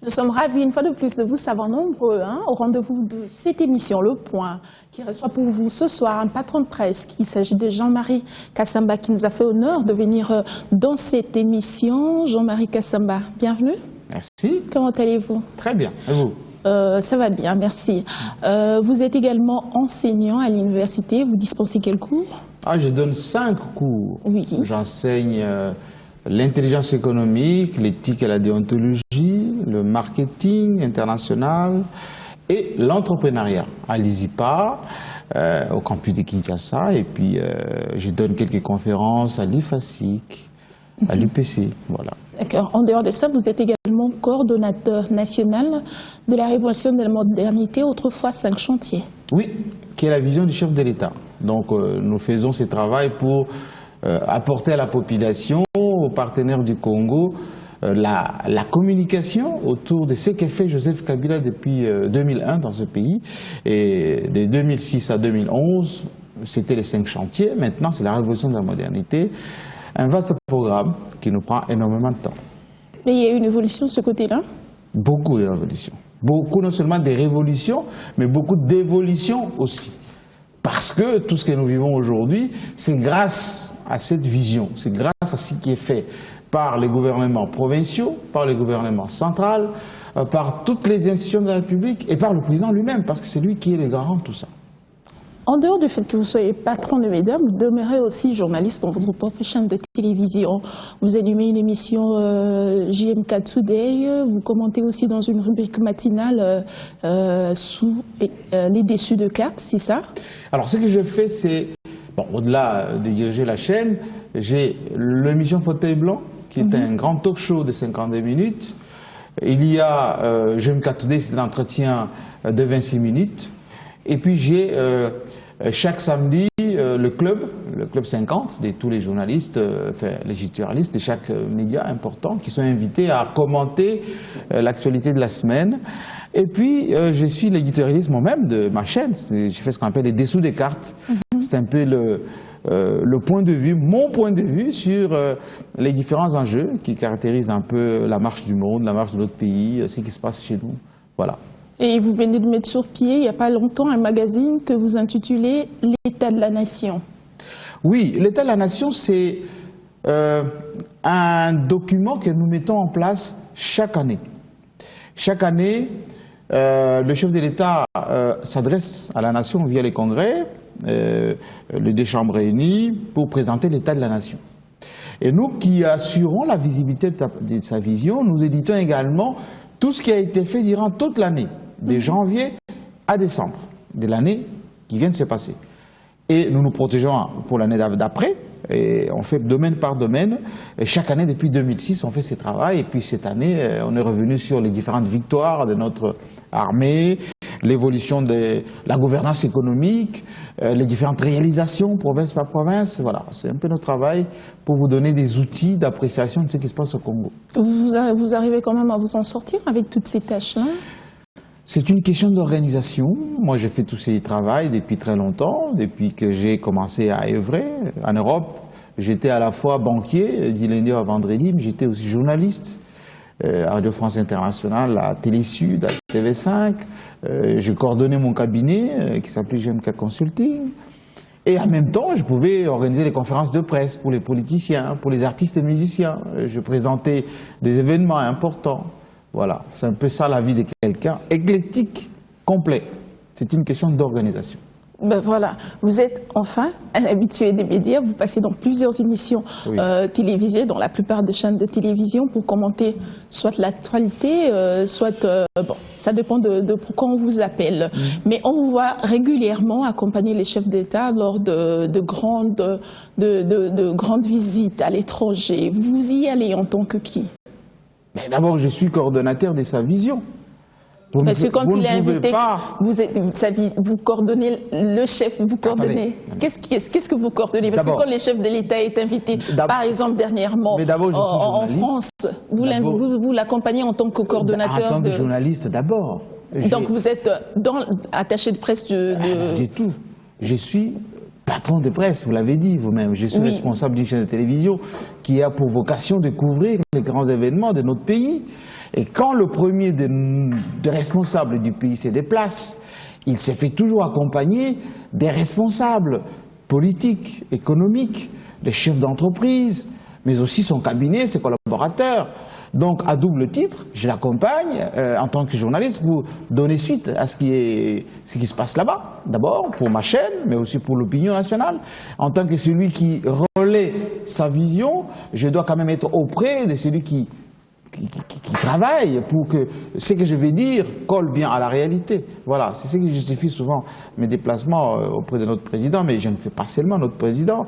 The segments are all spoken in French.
Nous sommes ravis une fois de plus de vous savoir nombreux au rendez-vous de cette émission Le Point qui reçoit pour vous ce soir un patron de presse. Il s'agit de Jean-Marie Kassamba qui nous a fait honneur de venir dans cette émission. Jean-Marie Kassamba, bienvenue. Merci. Comment allez-vous? Très bien. Et vous? Ça va bien, merci. Vous êtes également enseignant à l'université. Vous dispensez quels cours? Je donne 5 cours. Oui. J'enseigne l'intelligence économique, l'éthique et la déontologie, le marketing international et l'entrepreneuriat à l'ISIPA, au campus de Kinshasa. Et puis, je donne quelques conférences à l'IFASIC, à l'UPC. Voilà. D'accord. En dehors de ça, vous êtes également coordonnateur national de la révolution de la modernité, autrefois 5 chantiers. Oui, qui est la vision du chef de l'État. Donc, nous faisons ce travail pour apporter à la population, aux partenaires du Congo, la communication autour de ce qu'a fait Joseph Kabila depuis 2001 dans ce pays. Et de 2006 à 2011, c'était les 5 chantiers. Maintenant, c'est la révolution de la modernité. Un vaste programme qui nous prend énormément de temps. Mais il y a une évolution de ce côté-là? Beaucoup de révolutions. Beaucoup, non seulement des révolutions, mais beaucoup d'évolutions aussi. Parce que tout ce que nous vivons aujourd'hui, c'est grâce à cette vision, c'est grâce à ce qui est fait par les gouvernements provinciaux, par les gouvernements centraux, par toutes les institutions de la République et par le président lui-même, parce que c'est lui qui est le garant de tout ça. En dehors du fait que vous soyez patron de médias, vous demeurez aussi journaliste dans votre propre chaîne de télévision. Vous animez une émission JMK Today, vous commentez aussi dans une rubrique matinale sous les déçus de cartes, c'est ça? Alors ce que je fais, c'est, bon, au-delà de diriger la chaîne, j'ai l'émission Fauteuil Blanc, qui est un grand talk show de 52 minutes. Il y a JMK Today, c'est un entretien de 26 minutes. Et puis j'ai chaque samedi le club 50 de tous les journalistes, les éditorialistes de chaque média important qui sont invités à commenter l'actualité de la semaine. Et puis je suis l'éditorialiste moi-même de ma chaîne. Je fais ce qu'on appelle les dessous des cartes. C'est un peu le point de vue, mon point de vue sur les différents enjeux qui caractérisent un peu la marche du monde, la marche de notre pays, ce qui se passe chez nous. Voilà. Et vous venez de mettre sur pied, il n'y a pas longtemps, un magazine que vous intitulez « L'État de la Nation ». Oui, l'État de la Nation, c'est un document que nous mettons en place chaque année. Chaque année, le chef de l'État s'adresse à la nation via les congrès, les 2 chambres réunies, pour présenter l'État de la Nation. Et nous qui assurons la visibilité de sa vision, nous éditons également tout ce qui a été fait durant toute l'année, de janvier à décembre de l'année qui vient de se passer. Et nous nous protégeons pour l'année d'après, et on fait domaine par domaine. Et chaque année, depuis 2006, on fait ce travail. Et puis cette année, on est revenu sur les différentes victoires de notre armée, l'évolution de la gouvernance économique, les différentes réalisations province par province. Voilà, c'est un peu notre travail pour vous donner des outils d'appréciation de ce qui se passe au Congo. Vous arrivez quand même à vous en sortir avec toutes ces tâches-là? C'est une question d'organisation. Moi, j'ai fait tous ces travaux depuis très longtemps, depuis que j'ai commencé à œuvrer en Europe. J'étais à la fois banquier, du lundi au vendredi, mais j'étais aussi journaliste à Radio France Internationale, à Télé Sud, à TV5. J'ai coordonné mon cabinet qui s'appelait JMK Consulting. Et en même temps, je pouvais organiser des conférences de presse pour les politiciens, pour les artistes et musiciens. Je présentais des événements importants. Voilà, c'est un peu ça la vie de quelqu'un, éclectique, complet. C'est une question d'organisation. Ben voilà, vous êtes enfin un habitué des médias, vous passez dans plusieurs émissions télévisées, dans la plupart des chaînes de télévision, pour commenter soit l'actualité, soit, bon, ça dépend de pourquoi on vous appelle. Mais on vous voit régulièrement accompagner les chefs d'État lors de grandes visites à l'étranger. Vous y allez en tant que qui? D'abord, je suis coordonnateur de sa vision. Parce que quand il est invité, vous coordonnez le chef, vous coordonnez. Qu'est-ce que vous coordonnez? Parce que quand le chef de l'État est invité, par exemple dernièrement en France, vous l'accompagnez en tant que coordonnateur. En tant que journaliste d'abord. Donc vous êtes attaché de presse du tout. Je suis patron de presse, vous l'avez dit vous-même. Je suis responsable d'une chaîne de télévision qui a pour vocation de couvrir les grands événements de notre pays. Et quand le premier des responsables du pays se déplace, il se fait toujours accompagner des responsables politiques, économiques, des chefs d'entreprise, mais aussi son cabinet, ses collaborateurs. Donc, à double titre, je l'accompagne en tant que journaliste pour donner suite à ce qui se passe là-bas. D'abord, pour ma chaîne, mais aussi pour l'opinion nationale. En tant que celui qui relaie sa vision, je dois quand même être auprès de celui qui travaille pour que ce que je vais dire colle bien à la réalité. Voilà, c'est ce qui justifie souvent mes déplacements auprès de notre président, mais je ne fais pas seulement notre président.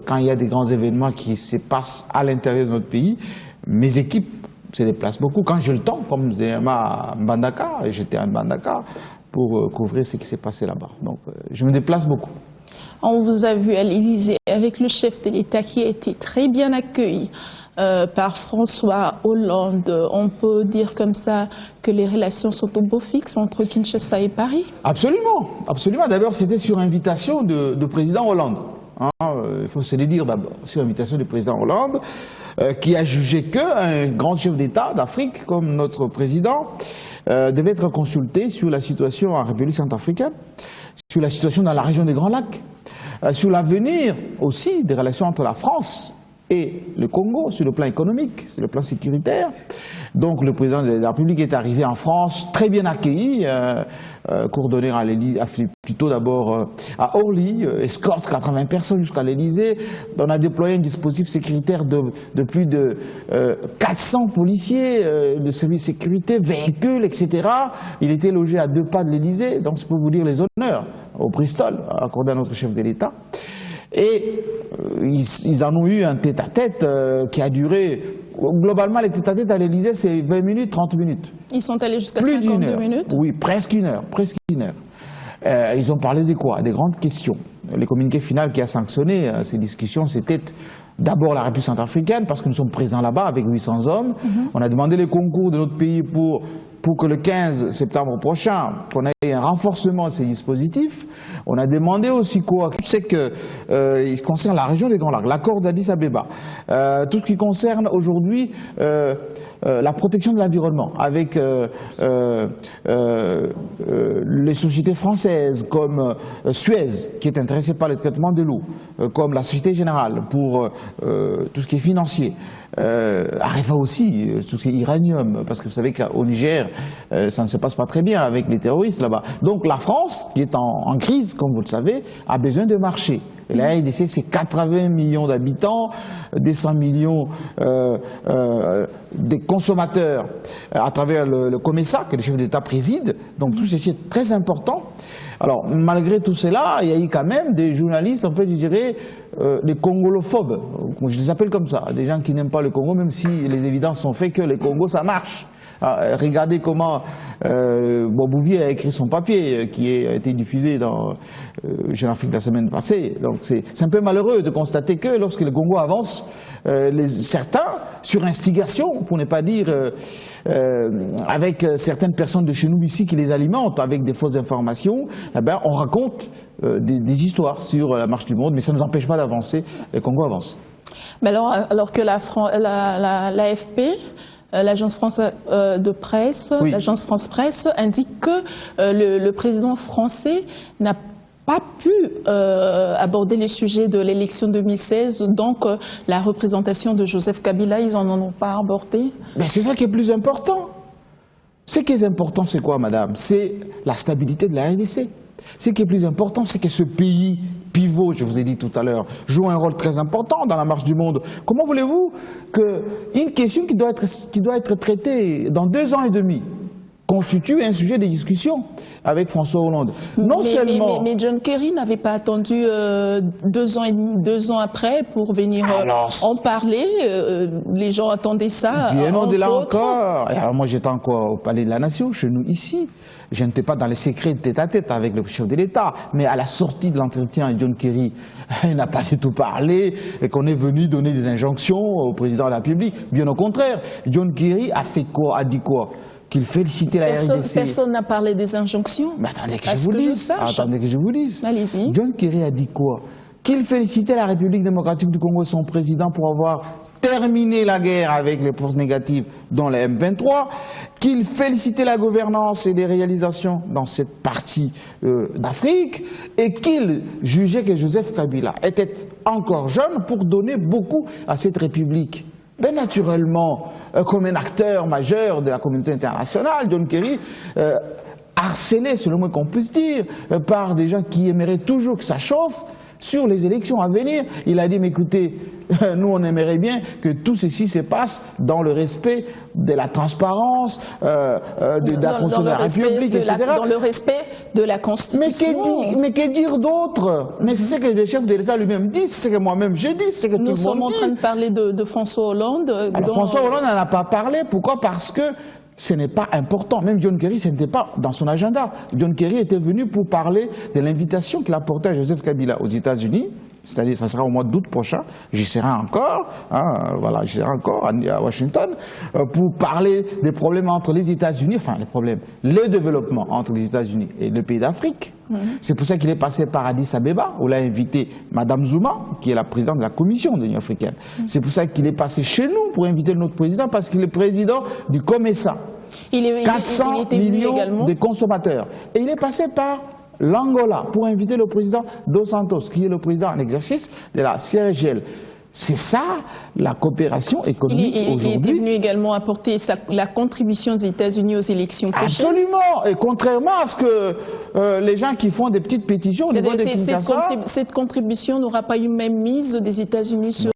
Quand il y a des grands événements qui se passent à l'intérieur de notre pays, mes équipes se déplacent beaucoup quand j'ai le temps, comme à Mbandaka, et j'étais à Mbandaka, pour couvrir ce qui s'est passé là-bas. Donc je me déplace beaucoup. On vous a vu à l'Élysée avec le chef de l'État qui a été très bien accueilli par François Hollande. On peut dire comme ça que les relations sont au beau fixe entre Kinshasa et Paris? Absolument, absolument. D'abord, c'était sur invitation de président Hollande. Il faut se le dire d'abord, sur invitation du président Hollande, qui a jugé qu'un grand chef d'État d'Afrique, comme notre président, devait être consulté sur la situation en République centrafricaine, sur la situation dans la région des Grands Lacs, sur l'avenir aussi des relations entre la France et le Congo, sur le plan économique, sur le plan sécuritaire. Donc le président de la République est arrivé en France, très bien accueilli, coordonné à l'Élysée, plutôt d'abord à Orly, escorte 80 personnes jusqu'à l'Élysée. On a déployé un dispositif sécuritaire de plus de 400 policiers, de services de sécurité, véhicules, etc. Il était logé à 2 pas de l'Élysée, donc je peux vous dire les honneurs au Bristol, accordés à notre chef de l'État. Et ils en ont eu un tête-à-tête qui a duré, globalement les tête-à-tête à l'Élysée c'est 20 minutes, 30 minutes. Ils sont allés jusqu'à 52 minutes? Oui, presque une heure. Ils ont parlé de quoi? Des grandes questions. Le communiqué final qui a sanctionné ces discussions, c'était d'abord la République centrafricaine, parce que nous sommes présents là-bas avec 800 hommes. On a demandé les concours de notre pays pour que le 15 septembre prochain, qu'on ait un renforcement de ces dispositifs. On a demandé aussi quoi? C'est que il concerne la région des Grands Lacs, l'accord d'Addis Abeba, tout ce qui concerne aujourd'hui la protection de l'environnement, avec les sociétés françaises comme Suez, qui est intéressée par le traitement de l'eau, comme la Société Générale pour tout ce qui est financier. Areva aussi, tout ce qui est uranium, parce que vous savez qu'au Niger, ça ne se passe pas très bien avec les terroristes là-bas. Donc la France, qui est en crise, comme vous le savez, a besoin de marché. Et la RDC, c'est 80 millions d'habitants, des 100 millions des consommateurs à travers le COMESA, que le chef d'État préside. Donc tout ceci est très important. Alors, malgré tout cela, il y a eu quand même des journalistes, on peut dire, des congolophobes, je les appelle comme ça, des gens qui n'aiment pas le Congo, même si les évidences sont faites que le Congo, ça marche. Regardez comment Bobouvier a écrit son papier qui a été diffusé dans Jeune Afrique la semaine passée. Donc c'est un peu malheureux de constater que lorsque le Congo avance, certains, sur instigation, pour ne pas dire avec certaines personnes de chez nous ici qui les alimentent avec des fausses informations, eh ben, on raconte des histoires sur la marche du monde, mais ça ne nous empêche pas d'avancer, le Congo avance. Mais alors que l'AFP, l'agence France de presse, oui, l'agence France Presse indique que le président français n'a pas pu aborder les sujets de l'élection 2016, donc la représentation de Joseph Kabila, ils n'en ont pas abordé. Mais c'est ça qui est plus important. Ce qui est important, c'est quoi, madame? C'est la stabilité de la RDC. Ce qui est plus important, c'est que ce pays pivot, je vous ai dit tout à l'heure, joue un rôle très important dans la marche du monde. Comment voulez-vous qu'une question qui doit être traitée dans 2 ans et demi constitue un sujet de discussion avec François Hollande? Mais John Kerry n'avait pas attendu 2 ans et demi, 2 ans après pour venir en parler. Les gens attendaient ça. Bien au-delà encore. Et alors moi j'étais encore au Palais de la Nation, chez nous ici. Je n'étais pas dans les secrets de tête-à-tête avec le chef de l'État, mais à la sortie de l'entretien, John Kerry n'a pas du tout parlé et qu'on est venu donner des injonctions au président de la République. Bien au contraire, John Kerry a fait quoi, a dit quoi? Qu'il félicitait la RDC. Personne n'a parlé des injonctions. Mais attendez que je vous dise. Attendez que je vous dise. Allez-y. John Kerry a dit quoi? Qu'il félicitait la République démocratique du Congo et son président pour avoir terminer la guerre avec les forces négatives, dont les M23, qu'il félicitait la gouvernance et les réalisations dans cette partie d'Afrique, et qu'il jugeait que Joseph Kabila était encore jeune pour donner beaucoup à cette République. Ben naturellement, comme un acteur majeur de la communauté internationale, John Kerry, harcelé, c'est le moins qu'on puisse dire, par des gens qui aimeraient toujours que ça chauffe sur les élections à venir. Il a dit, mais écoutez, nous on aimerait bien que tout ceci se passe dans le respect de la transparence, de la Constitution de la République, etc. Dans le respect de la Constitution. Mais que dire d'autre? Mais c'est ce que le chef de l'État lui-même dit, c'est ce que moi-même je dis, c'est ce que tout le monde dit. Nous sommes en train de parler de François Hollande. Alors François Hollande n'en a pas parlé, pourquoi? Parce que ce n'est pas important. Même John Kerry, ce n'était pas dans son agenda. John Kerry était venu pour parler de l'invitation qu'il a portée à Joseph Kabila aux États-Unis. C'est-à-dire, ça sera au mois d'août prochain. J'y serai encore, voilà, j'y serai encore à Washington pour parler des problèmes entre les États-Unis, enfin les problèmes, les développements entre les États-Unis et le pays d'Afrique. C'est pour ça qu'il est passé par Addis Abeba, où il a invité Madame Zuma, qui est la présidente de la Commission de l'Union africaine. C'est pour ça qu'il est passé chez nous pour inviter notre président, parce qu'il est président du COMESA. 400 millions de consommateurs. Et il est passé par l'Angola pour inviter le président Dos Santos, qui est le président en exercice de la CIRGL. C'est ça, la coopération économique aujourd'hui. Il est venu également apporter la contribution des États-Unis aux élections prochaines. Absolument. Et contrairement à ce que les gens qui font des petites pétitions au niveau de Kinshasa... Cette contribution n'aura pas eu même mise des États-Unis sur